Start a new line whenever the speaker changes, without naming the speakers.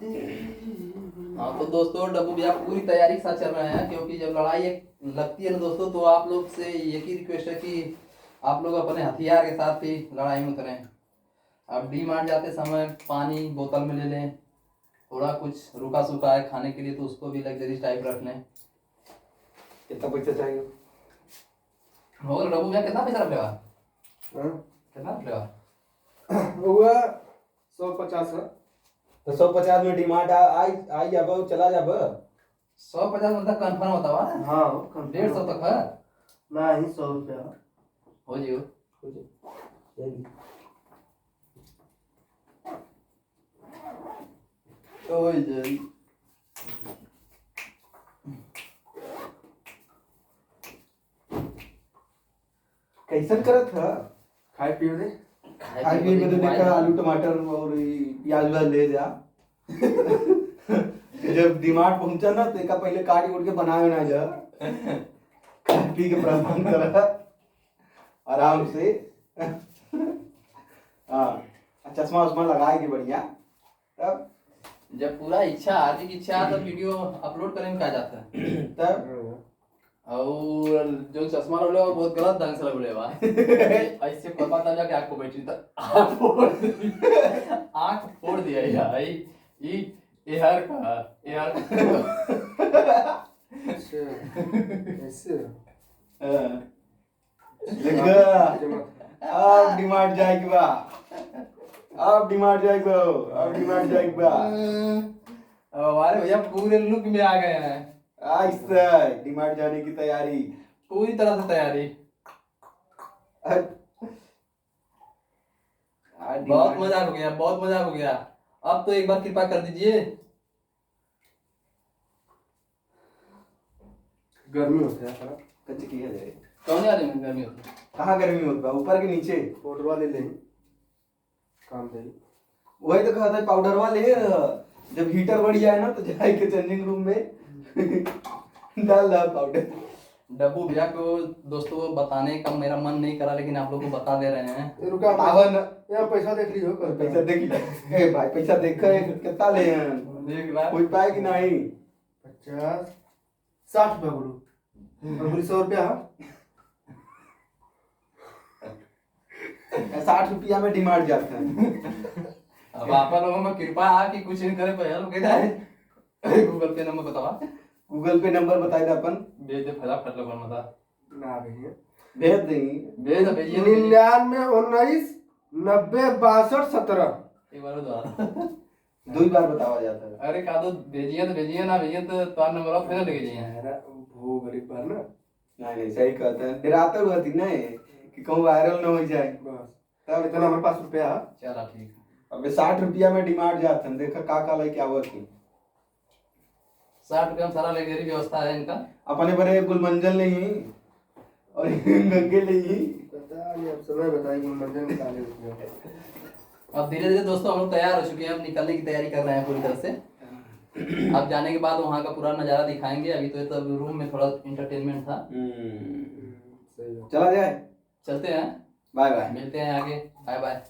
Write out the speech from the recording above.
हाँ तो दोस्तों डब्बू भैया पूरी तैयारी के साथ चल रहे हैं, क्योंकि जब लड़ाई लगती है ना दोस्तों, तो आप लोग से एक ही रिक्वेस्ट है कि आप लोग अपने हथियार के साथ ही लड़ाई में उतरें। अब डी मार्ट जाते समय पानी बोतल में ले लें, थोड़ा कुछ रुका सूखा है खाने के लिए तो उसको भी लग्जरी टाइप रख लें।
कितना पैसा चाहिए?
हो गया डब्बू भैया, कितना पैसा रख लेगा?
हाँ
कितना रख लेगा?
हुआ 150 है। तो 150 में डिमांड आई जाब, चला जाब।
150 मतलब कन्फर्म होता हुआ?
हाँ
150 तक है
नहीं, 100 रुपया
हो जियो। ओए जय
कैसन करत था? खाए पिए दे, खाए पिए में तो देखा आलू टमाटर और प्याज व्याज ले जा। जब दिमाग पहुंचा ना तो एका पहले काट उड़ के बनाए ना जा, खाए पी के प्रबंध कर आराम से। हाँ चश्मा उस्मा लगाए के बढ़िया, तब
जब पूरा इच्छा आदमी की इच्छा तब वीडियो अपलोड करने में कहा जाता है।
तब
और जो चश्मा लो वो बहुत गलत ढंग से लगले बा। ऐसे पता चला कि आंख को बैठी तो आंख फोड़ दिया यार। ये हर का
ऐसे देखा अब डिमांड जाएगी बा, अब डिमांड जाएगी बा, अब डिमांड जाएगी बा।
हमारे भैया पूरे लुक में आ गए हैं।
आज डिमांड जाने की तैयारी,
पूरी तरह से तैयारी। बहुत मजाक हो गया, बहुत मजाक हो गया। अब तो एक बार कृपा कर दीजिए।
गर्मी होता है कच्चे किया जाए।
कौन आदमी में गर्मी होती है?
कहाँ गर्मी होता है? ऊपर के नीचे पाउडर वाले ले काम दे। वही तो कहता है पाउडर वाले, जब हीटर बढ़ जाए ना तो जाए के चेंजिंग रूम में डाल दा पाउडर।
डब्बू भैया को दोस्तों बताने का मेरा मन नहीं करा, लेकिन आप लोग को बता दे रहे हैं।
रुका पावन यार, पैसा देख लियो, पैसा देख लिया। ए भाई पैसा देखा है कितना ले हैं?
देख रहा
कोई पाए कि नहीं? 50 60 रुपया बोलो, अंगुली 100 रुपया। 60 रुपया में डिमांड जाता है।
अब आप लोगों में कृपा है कि कुछ नहीं करे भैया लोग है। गूगल पे नंबर बतावा,
गूगल पे नंबर बताए थे अपन,
भेज दे फटाफट लोगों बता
ना भेजिए, भेज देंगे,
भेज भेजिए।
99 19 90 62 17।
एक बार दोबारा
दो ही बार बतावा जाता है।
अरे का तो भेजिए तो भेजिए, ना भेजिए तो तुम्हारा नंबर ऑफ फिर लेके जाइए।
वो गरीब बार ना, नहीं सही कहते हैं, डराते हुए थी ना कि कहूँ वायरल ना हो जाए, बस तब इतना हमारे पास रुपया।
चला ठीक है।
अबे 60 रुपया में डिमांड जाते हैं, देखा का लेके आवा थी।
60 रुपया में सारा लग्जरी व्यवस्था है इनका।
अपने बड़े गुलमंजल नहीं और गंगे नहीं, पता नहीं, अब समय बताइए गुलमंजल निकाले उसमें।
अब धीरे धीरे दोस्तों हम लोग तैयार हो चुके हैं, अब निकलने की तैयारी कर रहे हैं पूरी तरह से। अब जाने के बाद वहाँ का पूरा नज़ारा दिखाएंगे। अभी तो ये तो रूम में थोड़ा इंटरटेनमेंट था।
चला जाए,
चलते हैं,
बाय बाय,
मिलते हैं आगे, बाय बाय।